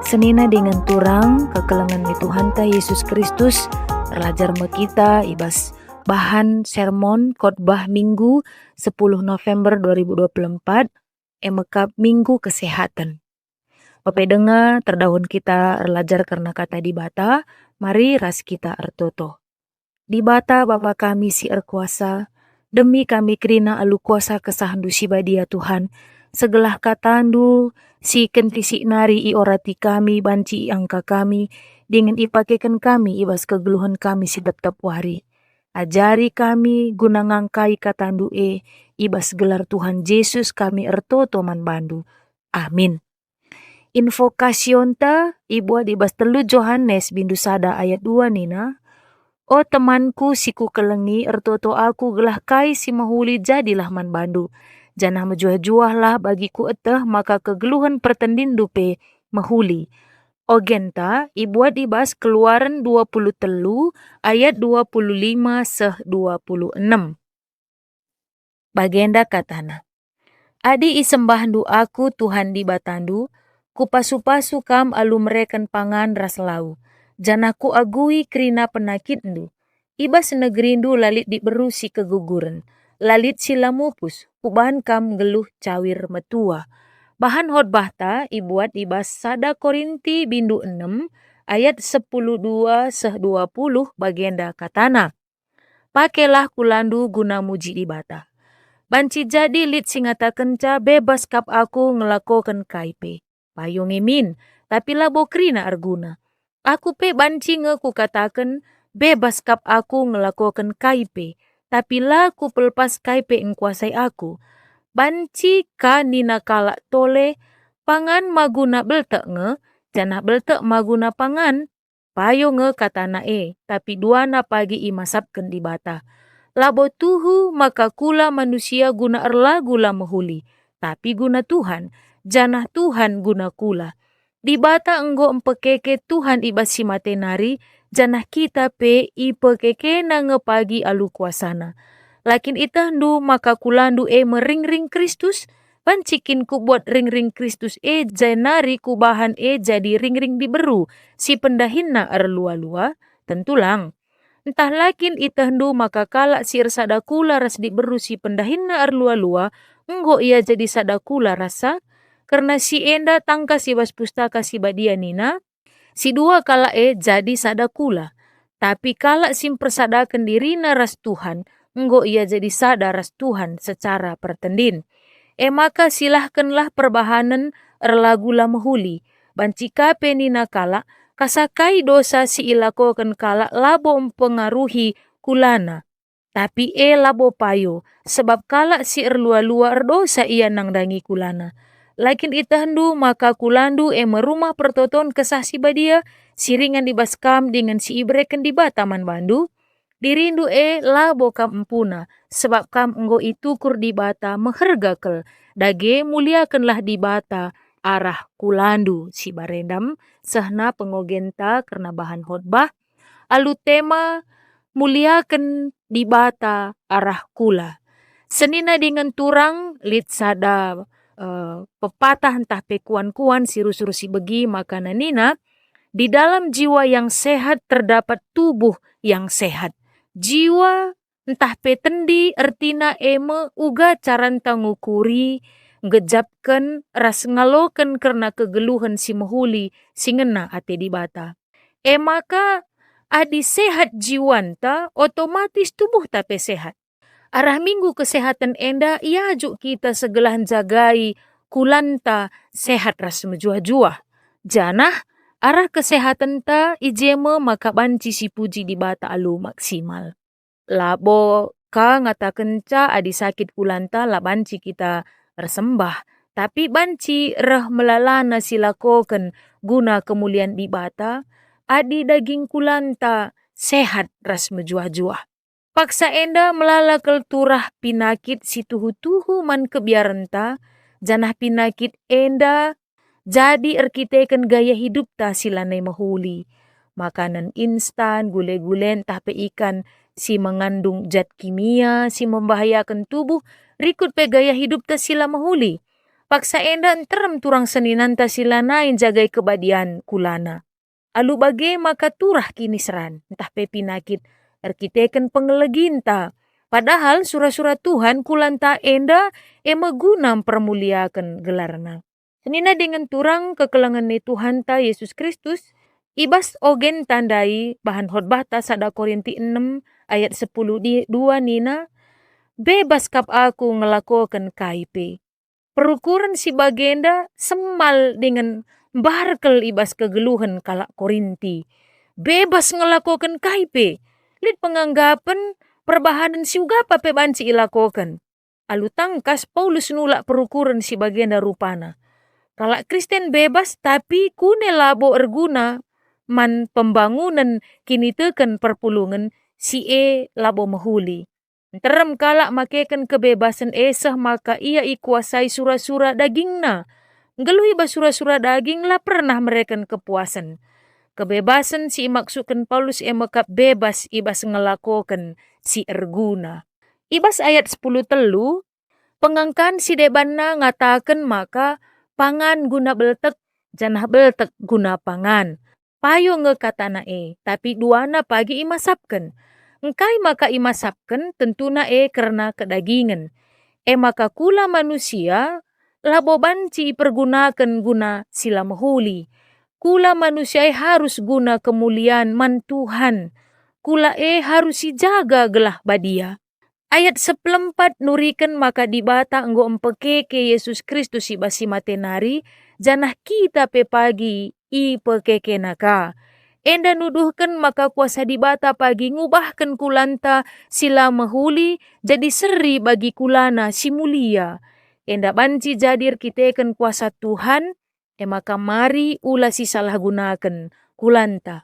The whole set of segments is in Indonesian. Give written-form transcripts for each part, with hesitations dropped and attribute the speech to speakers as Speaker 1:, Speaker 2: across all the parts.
Speaker 1: Senina dengan turang kekelengan mi Tuhan ta Yesus Kristus belajar me kita ibas bahan sermon khotbah Minggu 10 November 2024 emekap Minggu Kesehatan. Bapak dengar terdahun kita belajar karena kata di bata, mari ras kita ertoto. Di bata Bapa kami si erkuasa, demi kami kerina alu kuasa kesahandu si badia Tuhan, segelah katandu si kentisi nari i orati kami banci i angka kami, dengan ipakekan kami ibas kegeluhan kami si tep-tep wari. Ajari kami guna ngangkai katandu ibas gelar Tuhan Yesus kami ertoto man bandu. Amin. Invokasion ta ibuat ibas telu Yohanes bindu sada ayat 2 nina. O temanku siku kelengi ertoto aku gelah kai si mahuli jadilah man bandu. Janah mejuah-juah lah bagiku eteh maka kegeluhan pertendin dupe mahuli. O genta ibuat ibas Keluaran 23 ayat 25 seh 26. Bagenda katana. Adi isembahdu aku Tuhan di batandu, kupasu-pasu kam alu mereken pangan ras lau. Janaku agui kerina penakitndu. Ibas negerindu lalit diberu si keguguran. Lalit sila mupus, kubahan kam geluh cawir metua. Bahan khotbah ta ibuat ibas sada Korinti bindu 6 ayat 10:2 seh 20 bagenda katana. Pakelah kulandu guna muji di bata. Banci jadi lit singata kenca bebas kap aku ngelakokan kaipe. Payung imin, tapi labo krina arguna. Aku pe banci ku katakan bebas kap aku ngelakokan kaipe. Tapi lah ku pelpas kaipe engkuasai aku. Banci ka nina kalak tole, pangan maguna beltek janah beltek maguna pangan. Payo katana tapi duana pagi imasapken di bata. Labo tuhu maka kula manusia guna erla gula mahuli. Tapi guna Tuhan, janah Tuhan guna kula. Di bata enggo empekeke Tuhan ibas si matenari, janah kita pe ipekeke na ngepagi alu kuasana. Lakin itandu maka kulandu mering-ring Kristus, pancikin ku buat ring-ring Kristus janari kubahan jadi ring-ring diberu, si pendahinna erlua-lua, tentulang. Entah lakin itandu maka kalak sir sadakula ras diberu si pendahinna erlua-lua, enggo ia jadi sadakula rasa, karena si enda tangka si bas pustaka si badia nina, si dua kalak jadi sadakula. Tapi kalak sim persadakan dirina ras Tuhan, enggo ia jadi sada ras Tuhan secara pertendin. Maka silahkanlah perbahanan erlagula mahuli. Bancika penina kalak, kasakai dosa si ilakokan kalak labo mempengaruhi kulana. Tapi labo payo, sebab kalak si erlua-lua erdosa ia nangdangi kulana. Lakin itahandu maka kulandu merumah pertoton kesah si badia, siringan dibaskam dengan si ibreken di bataman bandu. Dirindu labo kam empuna, sebab kam enggo itukur di bata mehergakel, dage muliakanlah di bata arah kulandu si barendam, sehna pengogenta karena bahan khotbah, alu tema muliakan di bata arah kula. Senina dengan turang lit sada pepatah entah pekuan-kuan siru-siru si begi makanan nina, di dalam jiwa yang sehat terdapat tubuh yang sehat. Jiwa entah petendi ertina uga caranta ngukuri, ngejapkan ras ngalokan karena kegeluhan si mahuli singena ate di bata. Maka adi sehat jiwanta otomatis tubuh tape sehat. Arah minggu kesehatan enda ia ajuk kita segelahan jagai kulanta sehat ras mejuah-juah. Janah arah kesehatan ta ijeme maka banci si puji di bata alu maksimal. Labo ka ngata kenca adi sakit kulanta la banci kita resembah. Tapi banci reh melalana silakokan guna kemuliaan di bata, adi daging kulanta sehat ras mejuah-juah. Paksa enda melalakal turah pinakit si tuhu-tuhu man kebiaranta, janah pinakit enda jadi erkiteken gaya hidup ta silanai mahuli. Makanan instan, gule-gulen, tape ikan, si mengandung zat kimia, si membahayakan tubuh, rikut pe gaya hidup ta sila mahuli. Paksa enda enterem turang seninanta silanain jagai kebadian kulana. Alu bage maka turah kini seran, entah pe pinakit, erkiteken pengeleginta. Padahal surah-surah Tuhan kulanta enda gunam permuliakan gelarna. Senina dengan turang kekelangan ni Tuhan ta Yesus Kristus, ibas ogen tandai bahan khotbah ta 1 Korinti 6 ayat 10 2 nina, bebas kap aku ngelakukan KIP. Perukuran si bagenda semal dengan barkel ibas kegeluhan kalak Korinti. Bebas ngelakukan KIP. Lid penganggapan perbahanan si ugapa pe banci ilakokan. Alu tangkas Paulus nulak perukuran si bagenda rupana. Kalak Kristen bebas tapi kune labo erguna man pembangunan kini teken perpulungan si labo mahuli. Terem kalak makekan kebebasan esah maka ia ikuasai surah-surah dagingna. Ngeluhi basura-surah daging lah pernah mereken kepuasan. Kebebasan si maksudkan Paulus mekap bebas ibas ngelakokan si erguna. Ibas ayat 10 telu, pengangkan si debana ngatakan maka pangan guna beltek, janah beltek guna pangan. Payo ngekatana tapi duana pagi imasapkan. Engkai maka imasapkan tentuna karena kedagingan. Maka kula manusia labo banci pergunakan guna sila mahuli. Kula manusia harus guna kemuliaan man Tuhan. Kula harus sijaga gelah badia. Ayat 14 nurikan maka dibata enggo empekeke Yesus Kristus ibasi matenari janah kita pe pagi ipekeke naka. Enda nuduhkan maka kuasa dibata pagi ngubahkan kulanta sila mahuli jadi seri bagi kulana si mulia. Enda banci jadir kiteken kuasa Tuhan, maka mari ulah si salah gunakan kulanta.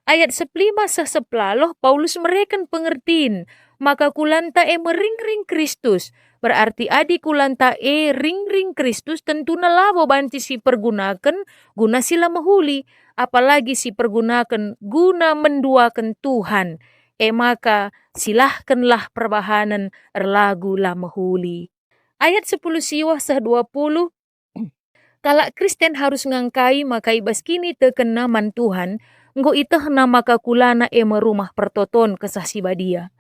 Speaker 1: Ayat 15 seplaloh Paulus mereken pengertiin, maka kulanta mering-ring Kristus. Berarti adi kulanta ring-ring Kristus tentu labo banci si pergunakan guna sila mahuli. Apalagi si pergunakan guna menduakan Tuhan. Maka silahkanlah perbahanan erlagu lah mahuli. Ayat 10 siwah 20. Kalak Kristen harus ngangkai maka ibas kini tekena man Tuhan. Nggo itahna maka kulana merumah pertoton kesah si badia.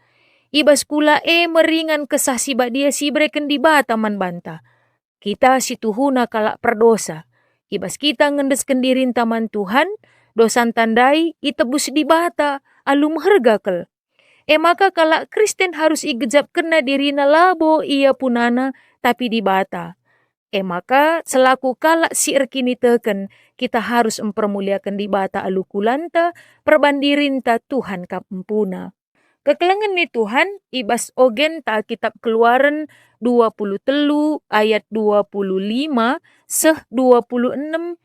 Speaker 1: Ibas kula meringan kesah si badia si breken dibata man banta. Kita si tuhuna kalak perdosa. Ibas kita ngendesken dirin taman Tuhan, dosan tandai itebus dibata, alum hergakel. Maka kalak Kristen harus igejap kena dirina labo ia punana tapi dibata. Maka selaku kalak si erkini teken, kita harus mempermuliakan dibata alu kulanta, perbandirinta Tuhan kampuna. Kekelangan ni Tuhan, ibas ogen ta kitab Keluaran 23 ayat 25 26.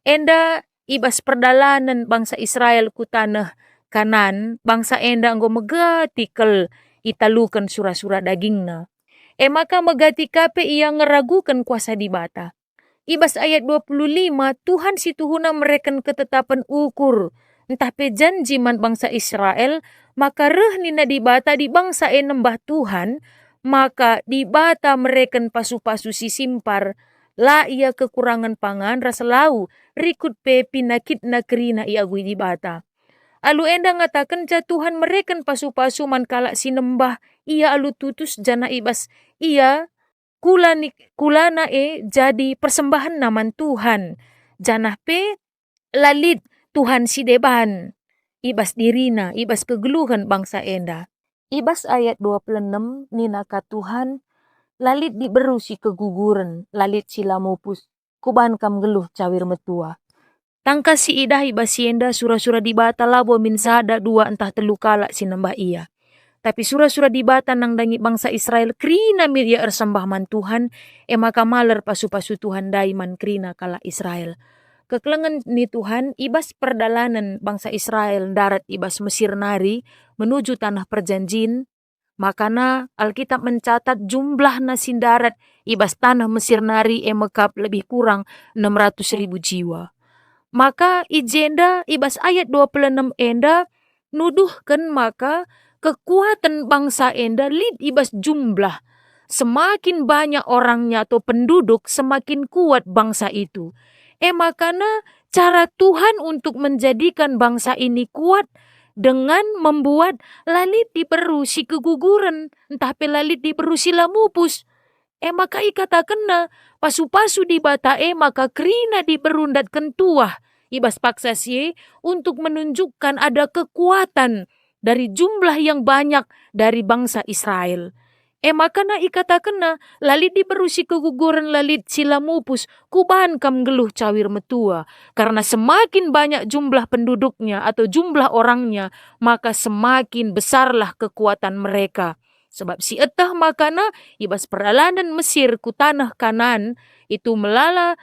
Speaker 1: Enda ibas perdalanan bangsa Israel ku tanah Kanan, bangsa enda nggo megatikel italukan surah-surah dagingna. Maka megati kape ia ngeragukan kuasa dibata. Ibas ayat 25, Tuhan si tuhuna mereken ketetapan ukur. Entah pe janji man bangsa Israel, maka reh nina dibata di bangsa nembah Tuhan, maka dibata mereken pasu-pasu si simpar, la ia kekurangan pangan rasa lau, rikut pe pinakit na kerina ia gui dibata. Alu enda ngatakan ja Tuhan mereken pasu-pasu man kalak sinembah, ia alu tutus jana ibas, ia kulana jadi persembahan naman Tuhan. Janah pe lalit Tuhan si deban. Ibas dirina, ibas kegeluhan bangsa enda. Ibas ayat 26 ninaka Tuhan, lalit diberu si keguguran, lalit sila mupus, kuban kam geluh cawir metua. Tangka si idah ibas enda surah-surah dibata labo min sada dua entah telu kalak sinembah ia. Tapi surah-surah dibata nang dangi bangsa Israel krina mir ia ersembah man Tuhan, maka maler pasu-pasu Tuhan daiman krina kala Israel. Kekelengan ni Tuhan ibas perdalanan bangsa Israel darat ibas Mesir nari menuju tanah perjanjian. Makana Alkitab mencatat jumlah nasin darat ibas tanah Mesir nari mekap lebih kurang 600.000 jiwa. Maka ijenda ibas ayat 26 enda nuduhkan maka kekuatan bangsa enda lid ibas jumlah. semakin banyak orangnya atau penduduk, semakin kuat bangsa itu. Makanya cara Tuhan untuk menjadikan bangsa ini kuat dengan membuat lalit diperusi keguguran, entah pe lalit diperusi lamupus. Maka ikatakan na pasu-pasu di bata maka kerina diberundat kentuah. Ibas paksa sie untuk menunjukkan ada kekuatan dari jumlah yang banyak dari bangsa Israel. Maka na ikatakan na lalit diberusi keguguran lalit sila mupus kubahan kam geluh cawir metua. Karena semakin banyak jumlah penduduknya atau jumlah orangnya, maka semakin besarlah kekuatan mereka. Sebab si etah makana ibas perjalanan Mesir ku tanah Kanan itu melala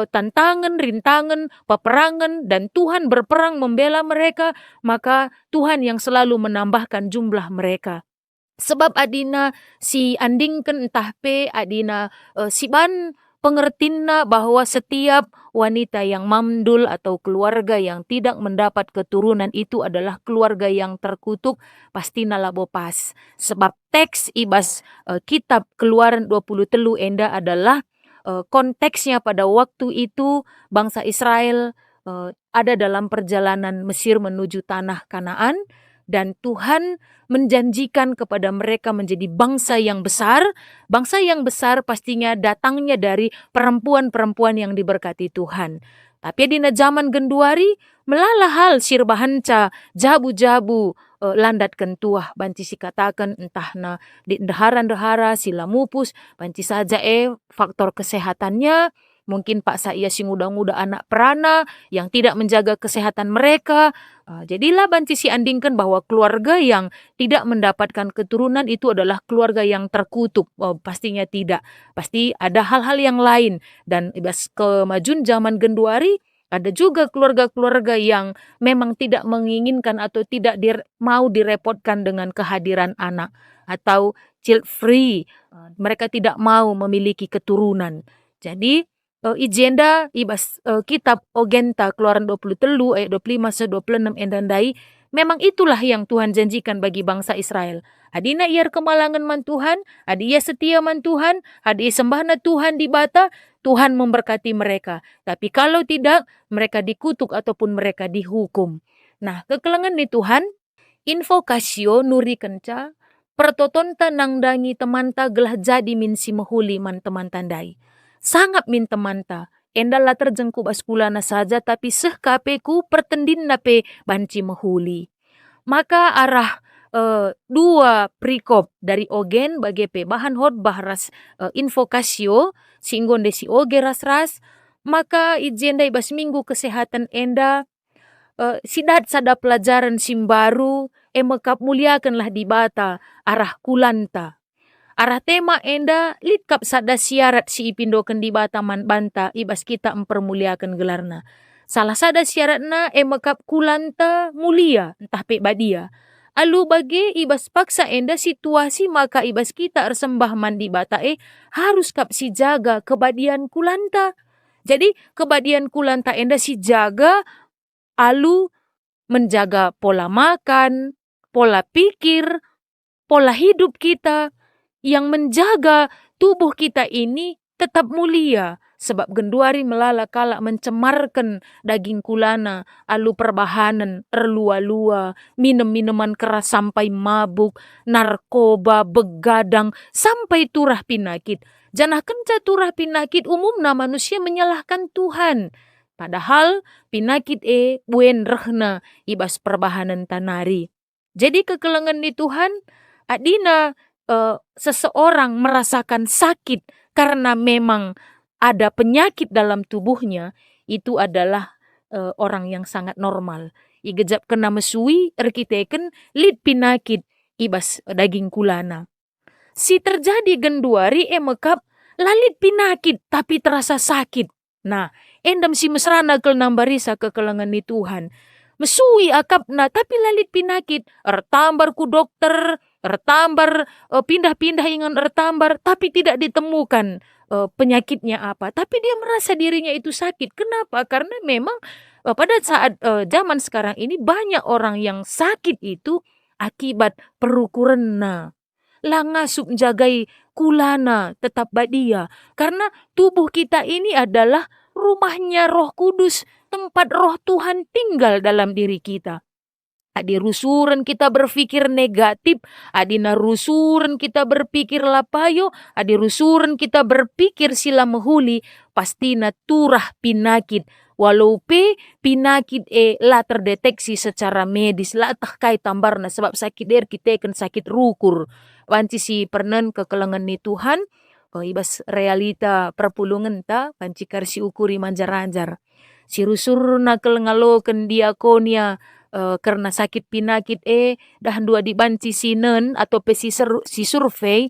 Speaker 1: tantangan, rintangan, peperangan, dan Tuhan berperang membela mereka, maka Tuhan yang selalu menambahkan jumlah mereka. Sebab adina si andingkan entah pe adina si ban pengertinna bahwa setiap wanita yang mamdul atau keluarga yang tidak mendapat keturunan itu adalah keluarga yang terkutuk, pasti nalabo pas. Sebab teks ibas kitab Keluaran 23 enda adalah konteksnya pada waktu itu bangsa Israel ada dalam perjalanan Mesir menuju tanah Kanaan, dan Tuhan menjanjikan kepada mereka menjadi bangsa yang besar. Bangsa yang besar pastinya datangnya dari perempuan-perempuan yang diberkati Tuhan. Tapi di zaman genduari melala hal sirbahanca jabu-jabu landat kentuah banci si katakan entah na di ndahara-ndahara sila mupus banci saja faktor kesehatannya. Mungkin paksa ia si muda-muda anak perana yang tidak menjaga kesehatan mereka. Jadilah banci si andingkan bahwa keluarga yang tidak mendapatkan keturunan itu adalah keluarga yang terkutuk. Pastinya tidak. Pasti ada hal-hal yang lain. Dan ibas kemajuan zaman genduari, ada juga keluarga-keluarga yang memang tidak menginginkan atau tidak mau direpotkan dengan kehadiran anak. Atau child free. Mereka tidak mau memiliki keturunan. Jadi ijenda ibas kitab Ogenta Keluaran 23 ayat 25-26 endandai, memang itulah yang Tuhan janjikan bagi bangsa Israel. Adina iar kemalangan man Tuhan, adi ia setia man Tuhan, adi sembahna Tuhan di bata, Tuhan memberkati mereka. Tapi kalau tidak, mereka dikutuk ataupun mereka dihukum. Nah, kekelangan ni Tuhan, invokasio nuri kenca, pertotonta nangdangi temanta gelah jadi min si mehuli man teman tandai. Sangat min temanta, endala terjengku baskulana saja tapi seh kapeku pertendin nape banci mehuli. Maka arah dua prikop dari ogen bagi pe bahan hotbah ras invokasio singgon desi oge ras-ras, maka ijenda ibas minggu kesehatan enda sidat sada pelajaran simbaru mekap muliakanlah di bata arah kulanta. Arah tema enda litkap sada syarat si ipindokan di bata man banta ibas kita mempermuliakan gelarna. Salah sada syaratna mekap kulanta mulia entah pe badia. Alu bagi ibas paksa enda situasi maka ibas kita ersembah man di bata harus kap si jaga kebadian kulanta. Jadi kebadian kulanta enda si jaga alu menjaga pola makan, pola pikir, pola hidup kita yang menjaga tubuh kita ini tetap mulia. Sebab genduari melala kala mencemarkan daging kulana, alu perbahanan, erlua-lua, minum-minuman keras sampai mabuk, narkoba, begadang, sampai turah pinakit. Janah kenca turah pinakit umumna manusia menyalahkan Tuhan. Padahal pinakit buen rehna ibas perbahanan tanari. Jadi kekelengan di Tuhan, adina seseorang merasakan sakit karena memang ada penyakit dalam tubuhnya, itu adalah orang yang sangat normal. Igejap kena mesui, erkiteken lid pinakit ibas daging kulana. Si terjadi genduari mekap lalit pinakit tapi terasa sakit. Nah, endam si mesrana kel nambarisa kekelengan ni Tuhan. Mesui akapna tapi lalit pinakit, ertambar ku dokter, ertambar pindah-pindah ingan ertambar, tapi tidak ditemukan penyakitnya apa. Tapi dia merasa dirinya itu sakit. Kenapa? Karena memang pada saat zaman sekarang ini banyak orang yang sakit itu akibat perukurenna. langasup jagai kulana tetap badia. Karena tubuh kita ini adalah rumahnya Roh Kudus, tempat Roh Tuhan tinggal dalam diri kita. Adi rusuren kita berpikir negatif, adi narusuren kita berpikir lapayo, adi rusuren kita berpikir sila mehuli, pasti turah pinakit. Walau pinakit la terdeteksi secara medis, la tah kai tambarna sebab sakit kita kan sakit rukur. Panci si pernen kekelengan ni Tuhan, ibas realita perpulungan ta, panci karsi ukuri manjar-anjar. Si rusurna kelengaloken diakonia, karena sakit pinakit dah dua dibanci sinen atau si survei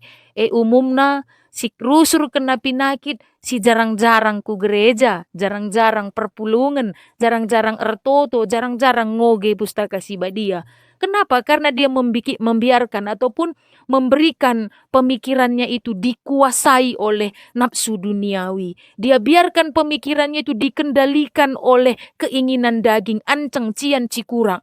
Speaker 1: umumna si rusur kena pinakit si jarang-jarang ku gereja, jarang-jarang perpulungan, jarang-jarang ertoto, jarang-jarang ngoge pustaka si badia. Kenapa? Karena dia membiarkan ataupun memberikan pemikirannya itu dikuasai oleh nafsu duniawi. Dia biarkan pemikirannya itu dikendalikan oleh keinginan daging, anceng cian cikurang.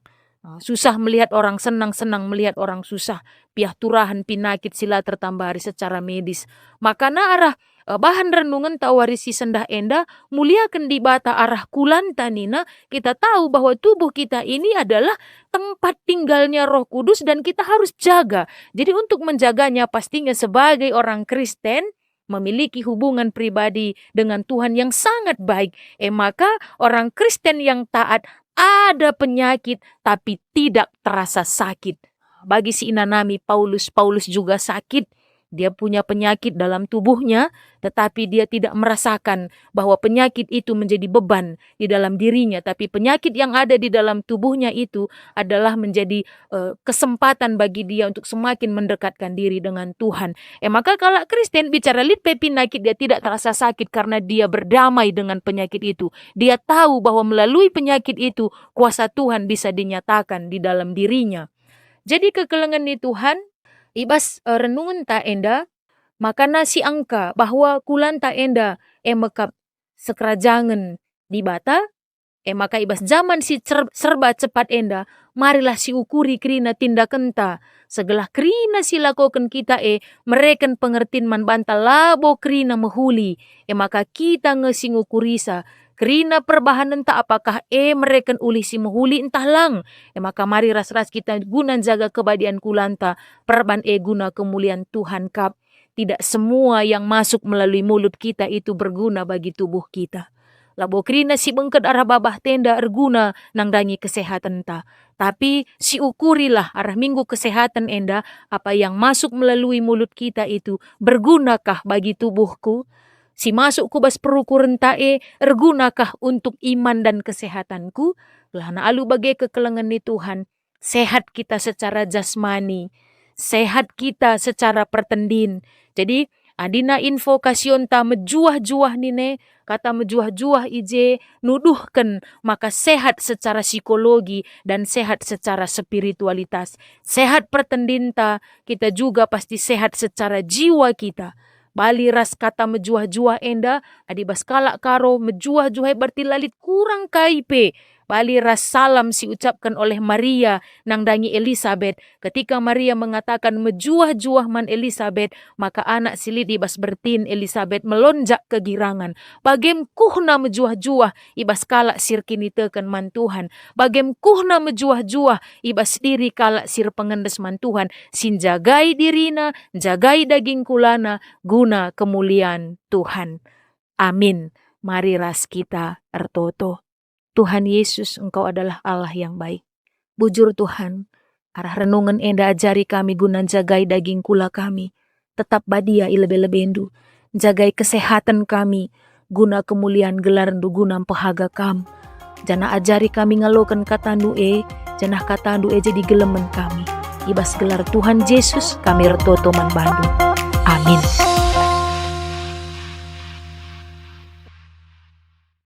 Speaker 1: Susah melihat orang senang, senang melihat orang susah. Piah turahan pinakit sila tertambah hari secara medis. Makana arah bahan renungan tawarisi sendah enda muliakan di bata arah kulanta nina, kita tahu bahwa tubuh kita ini adalah tempat tinggalnya Roh Kudus dan kita harus jaga. Jadi untuk menjaganya pastinya sebagai orang Kristen memiliki hubungan pribadi dengan Tuhan yang sangat baik. Maka orang Kristen yang taat ada penyakit tapi tidak terasa sakit. Bagi si Inanami Paulus juga sakit. Dia punya penyakit dalam tubuhnya, tetapi dia tidak merasakan bahwa penyakit itu menjadi beban di dalam dirinya. Tapi penyakit yang ada di dalam tubuhnya itu adalah menjadi kesempatan bagi dia untuk semakin mendekatkan diri dengan Tuhan. Maka kalau Kristen bicara litpe penyakit, dia tidak terasa sakit karena dia berdamai dengan penyakit itu. Dia tahu bahwa melalui penyakit itu kuasa Tuhan bisa dinyatakan di dalam dirinya. Jadi kekelengan di Tuhan, ibas renungan ta enda, makana si angka bahwa kulan ta enda mekap sekerajangan di bata, maka ibas zaman si serba cepat enda, marilah si ukuri krina tindakan ta, segelah krina si lakokan kita mereken pengertian man bantal labo krina mehuli, maka kita ngesing ukurisa, krina perbahanan tak apakah mereken uli si mehuli entah lang. Maka mari ras-ras kita guna jaga kebadian kulanta. Perban guna kemuliaan Tuhan kap. Tidak semua yang masuk melalui mulut kita itu berguna bagi tubuh kita. Labo krina si bengket arah babah tenda erguna nangdangi kesehatan ta. Tapi si ukurilah arah minggu kesehatan enda, apa yang masuk melalui mulut kita itu bergunakah bagi tubuhku? Si masuk kubas perukuran tae, ergunakah untuk iman dan kesehatanku? Lah alu bagai kekelengan ni Tuhan, sehat kita secara jasmani, sehat kita secara pertendin. Jadi adina info kasion ta mejuah-juah nine, kata mejuah-juah ije nuduhkan maka sehat secara psikologi dan sehat secara spiritualitas. Sehat pertendin ta, kita juga pasti sehat secara jiwa kita. Bali ras kata mejuah-juah enda, adi baskalak karo mejuah-juah berarti lalit kurang kaipe. Bali ras salam si ucapkan oleh Maria nangdangi Elizabeth. Ketika Maria mengatakan mejuah-juah man Elizabeth, maka anak silid ibas bertin Elizabeth melonjak kegirangan. Bagem kuhna mejuah-juah ibas kalak sir kini teken man Tuhan. Bagem kuhna mejuah-juah ibas diri kalak sir pengendes man Tuhan. Sin jagai dirina, jagai daging kulana, guna kemuliaan Tuhan. Amin. Mari ras kita ertoto. Tuhan Yesus, Engkau adalah Allah yang baik. Bujur Tuhan, arah renungan enda ajari kami guna jagai daging kula kami. Tetap badia ilebe-lebendu. Jagai kesehatan kami, guna kemuliaan gelar ndu guna pehaga kam. Jana ajari kami ngalokan katandu janah katandu jadi gelemen kami. Ibas gelar Tuhan Yesus, kami retoto man Bandung. Amin.